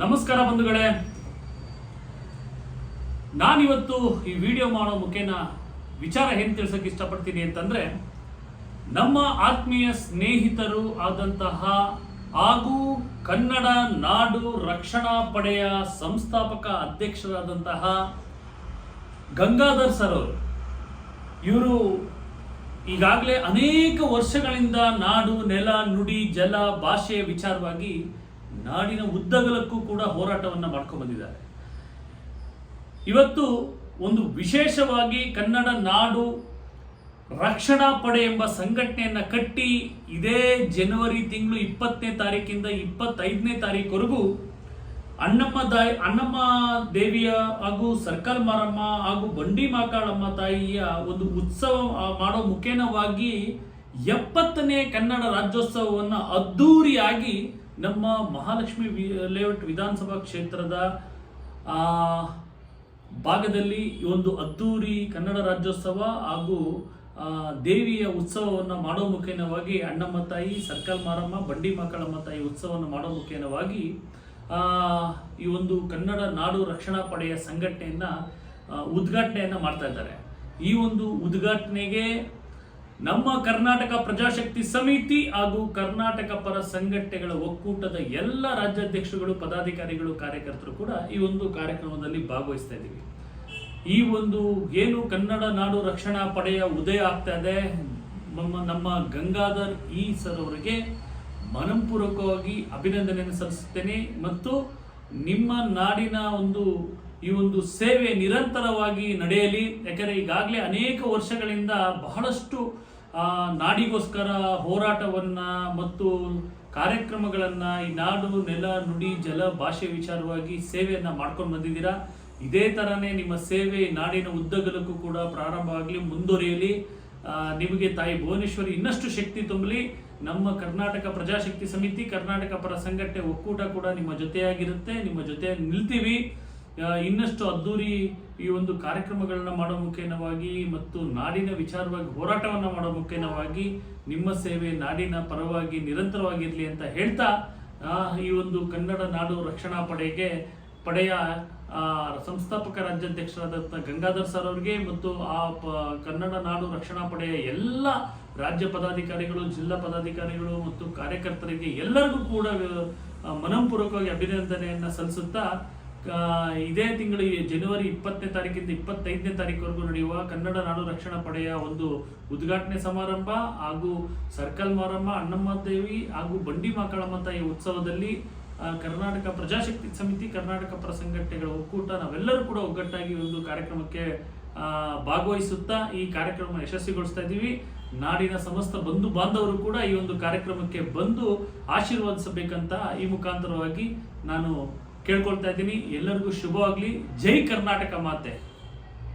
ನಮಸ್ಕಾರ ಬಂಧುಗಳೇ, ನಾನಿವತ್ತು ಈ ವಿಡಿಯೋ ಮಾಡೋ ಮುಖೇನ ವಿಚಾರ ಏನು ತಿಳಿಸೋಕೆ ಇಷ್ಟಪಡ್ತೀನಿ ಅಂತಂದರೆ, ನಮ್ಮ ಆತ್ಮೀಯ ಸ್ನೇಹಿತರು ಆದಂತಹ ಹಾಗೂ ಕನ್ನಡ ನಾಡು ರಕ್ಷಣಾ ಪಡೆಯ ಸಂಸ್ಥಾಪಕ ಅಧ್ಯಕ್ಷರಾದಂತಹ ಗಂಗಾಧರ್ ಸರ್ ಅವರು, ಇವರು ಈಗಾಗಲೇ ಅನೇಕ ವರ್ಷಗಳಿಂದ ನಾಡು ನೆಲ ನುಡಿ ಜಲ ಭಾಷೆಯ ವಿಚಾರವಾಗಿ ನಾಡಿನ ಉದ್ದಗಲಕ್ಕೂ ಕೂಡ ಹೋರಾಟವನ್ನು ಮಾಡ್ಕೊಂಡು ಬಂದಿದ್ದಾರೆ. ಇವತ್ತು ಒಂದು ವಿಶೇಷವಾಗಿ ಕನ್ನಡ ನಾಡು ರಕ್ಷಣಾ ಪಡೆ ಎಂಬ ಸಂಘಟನೆಯನ್ನು ಕಟ್ಟಿ ಇದೇ ಜನವರಿ ತಿಂಗಳು 20ನೇ ತಾರೀಕಿಂದ 25ನೇ ತಾರೀಕುವರೆಗೂ ಅಣ್ಣಮ್ಮ ದೇವಿಯ ಹಾಗೂ ಸರ್ಕಲ್ ಮಾರಮ್ಮ ಹಾಗೂ ಬಂಡಿ ಮಾಕಾಳಮ್ಮ ತಾಯಿಯ ಒಂದು ಉತ್ಸವ ಮಾಡೋ ಮುಖೇನವಾಗಿ 70ನೇ ಕನ್ನಡ ರಾಜ್ಯೋತ್ಸವವನ್ನು ಅದ್ದೂರಿಯಾಗಿ ನಮ್ಮ ಮಹಾಲಕ್ಷ್ಮಿ ಲೇಔಟ್ ವಿಧಾನಸಭಾ ಕ್ಷೇತ್ರದ ಭಾಗದಲ್ಲಿ ಈ ಒಂದು ಅದ್ದೂರಿ ಕನ್ನಡ ರಾಜ್ಯೋತ್ಸವ ಹಾಗೂ ದೇವಿಯ ಉತ್ಸವವನ್ನು ಮಾಡೋ ಮುಖೇನವಾಗಿ ಅಣ್ಣಮ್ಮ ತಾಯಿ, ಸರ್ಕಲ್ ಮಾರಮ್ಮ, ಬಂಡಿ ಮಕ್ಕಳಮ್ಮ ತಾಯಿ ಉತ್ಸವವನ್ನು ಮಾಡೋ ಮುಖೇನವಾಗಿ ಈ ಒಂದು ಕನ್ನಡ ನಾಡು ರಕ್ಷಣಾ ಪಡೆಯ ಸಂಘಟನೆಯನ್ನು ಉದ್ಘಾಟನೆಯನ್ನು ಮಾಡ್ತಾ ಇದ್ದಾರೆ. ಈ ಒಂದು ಉದ್ಘಾಟನೆಗೆ ನಮ್ಮ ಕರ್ನಾಟಕ ಪ್ರಜಾಶಕ್ತಿ ಸಮಿತಿ ಹಾಗೂ ಕರ್ನಾಟಕ ಪರ ಸಂಘಟನೆಗಳ ಒಕ್ಕೂಟದ ಎಲ್ಲ ರಾಜ್ಯಾಧ್ಯಕ್ಷರುಗಳು, ಪದಾಧಿಕಾರಿಗಳು, ಕಾರ್ಯಕರ್ತರು ಕೂಡ ಈ ಒಂದು ಕಾರ್ಯಕ್ರಮದಲ್ಲಿ ಭಾಗವಹಿಸ್ತಾ ಇದ್ದೀವಿ. ಈ ಒಂದು ಏನು ಕನ್ನಡ ನಾಡು ರಕ್ಷಣಾ ಪಡೆಯ ಉದಯ ಆಗ್ತಾ ಇದೆ, ನಮ್ಮ ಗಂಗಾಧರ್ ಸರ್ ಅವರಿಗೆ ಮನಪೂರ್ವಕವಾಗಿ ಅಭಿನಂದನೆಯನ್ನು ಸಲ್ಲಿಸುತ್ತೇನೆ. ಮತ್ತು ನಿಮ್ಮ ನಾಡಿನ ಈ ಒಂದು ಸೇವೆ ನಿರಂತರವಾಗಿ ನಡೆಯಲಿ. ಯಾಕಂದರೆ ಈಗಾಗಲೇ ಅನೇಕ ವರ್ಷಗಳಿಂದ ಬಹಳಷ್ಟು ನಾಡಿಗೋಸ್ಕರ ಹೋರಾಟವನ್ನು ಮತ್ತು ಕಾರ್ಯಕ್ರಮಗಳನ್ನು ಈ ನಾಡು ನೆಲ ನುಡಿ ಜಲ ಭಾಷೆ ವಿಚಾರವಾಗಿ ಸೇವೆಯನ್ನು ಮಾಡ್ಕೊಂಡು ಬಂದಿದ್ದೀರಾ. ಇದೇ ಥರನೇ ನಿಮ್ಮ ಸೇವೆ ನಾಡಿನ ಉದ್ದಗಲಕ್ಕೂ ಕೂಡ ಪ್ರಾರಂಭವಾಗಲಿ, ಮುಂದುವರಿಯಲಿ. ನಿಮಗೆ ತಾಯಿ ಭುವನೇಶ್ವರಿ ಇನ್ನಷ್ಟು ಶಕ್ತಿ ತುಂಬಲಿ. ನಮ್ಮ ಕರ್ನಾಟಕ ಪ್ರಜಾಶಕ್ತಿ ಸಮಿತಿ, ಕರ್ನಾಟಕ ಪರ ಸಂಘಟನೆ ಒಕ್ಕೂಟ ಕೂಡ ನಿಮ್ಮ ಜೊತೆಯಾಗಿರುತ್ತೆ, ನಿಮ್ಮ ಜೊತೆ ನಿಲ್ತೀವಿ. ಇನ್ನಷ್ಟು ಅದ್ದೂರಿ ಈ ಒಂದು ಕಾರ್ಯಕ್ರಮಗಳನ್ನ ಮಾಡೋ ಮುಖೇನವಾಗಿ ಮತ್ತು ನಾಡಿನ ವಿಚಾರವಾಗಿ ಹೋರಾಟವನ್ನು ಮಾಡೋ ಮುಖೇನವಾಗಿ ನಿಮ್ಮ ಸೇವೆ ನಾಡಿನ ಪರವಾಗಿ ನಿರಂತರವಾಗಿರಲಿ ಅಂತ ಹೇಳ್ತಾ, ಈ ಒಂದು ಕನ್ನಡ ನಾಡು ರಕ್ಷಣಾ ಪಡೆಯ ಸಂಸ್ಥಾಪಕ ರಾಜ್ಯಾಧ್ಯಕ್ಷರಾದಂಥ ಗಂಗಾಧರ್ ಸರ್ ಅವರಿಗೆ ಮತ್ತು ಕನ್ನಡ ನಾಡು ರಕ್ಷಣಾ ಪಡೆಯ ಎಲ್ಲ ರಾಜ್ಯ ಪದಾಧಿಕಾರಿಗಳು, ಜಿಲ್ಲಾ ಪದಾಧಿಕಾರಿಗಳು ಮತ್ತು ಕಾರ್ಯಕರ್ತರಿಗೆ ಎಲ್ಲರಿಗೂ ಕೂಡ ಮನಪೂರ್ವಕವಾಗಿ ಅಭಿನಂದನೆಯನ್ನು ಸಲ್ಲಿಸುತ್ತಾ, ಇದೇ ತಿಂಗಳು ಜನವರಿ 20ನೇ ತಾರೀಕಿಂದ 25ನೇ ತಾರೀಕುವರೆಗೂ ನಡೆಯುವ ಕನ್ನಡ ನಾಡು ರಕ್ಷಣಾ ಪಡೆಯ ಒಂದು ಉದ್ಘಾಟನೆ ಸಮಾರಂಭ ಹಾಗೂ ಸರ್ಕಲ್ ಮಾರಮ್ಮ, ಅಣ್ಣಮ್ಮ ದೇವಿ ಹಾಗೂ ಬಂಡಿ ಮಾಕಾಳಮ್ಮ ತಾಯಿ ಉತ್ಸವದಲ್ಲಿ ಕರ್ನಾಟಕ ಪ್ರಜಾಶಕ್ತಿ ಸಮಿತಿ, ಕರ್ನಾಟಕ ಪರ ಸಂಘಟನೆಗಳ ಒಕ್ಕೂಟ ನಾವೆಲ್ಲರೂ ಕೂಡ ಒಗ್ಗಟ್ಟಾಗಿ ಒಂದು ಕಾರ್ಯಕ್ರಮಕ್ಕೆ ಭಾಗವಹಿಸುತ್ತಾ ಈ ಕಾರ್ಯಕ್ರಮ ಯಶಸ್ವಿಗೊಳಿಸ್ತಾ ಇದ್ದೀವಿ. ನಾಡಿನ ಸಮಸ್ತ ಬಂಧು ಬಾಂಧವರು ಕೂಡ ಈ ಒಂದು ಕಾರ್ಯಕ್ರಮಕ್ಕೆ ಬಂದು ಆಶೀರ್ವದಿಸಬೇಕಂತ ಈ ಮುಖಾಂತರವಾಗಿ ನಾನು ಕೇಳ್ಕೊಳ್ತಾ ಇದ್ದೀನಿ. ಎಲ್ಲರಿಗೂ ಶುಭವಾಗಲಿ. ಜೈ ಕರ್ನಾಟಕ ಮಾತೆ.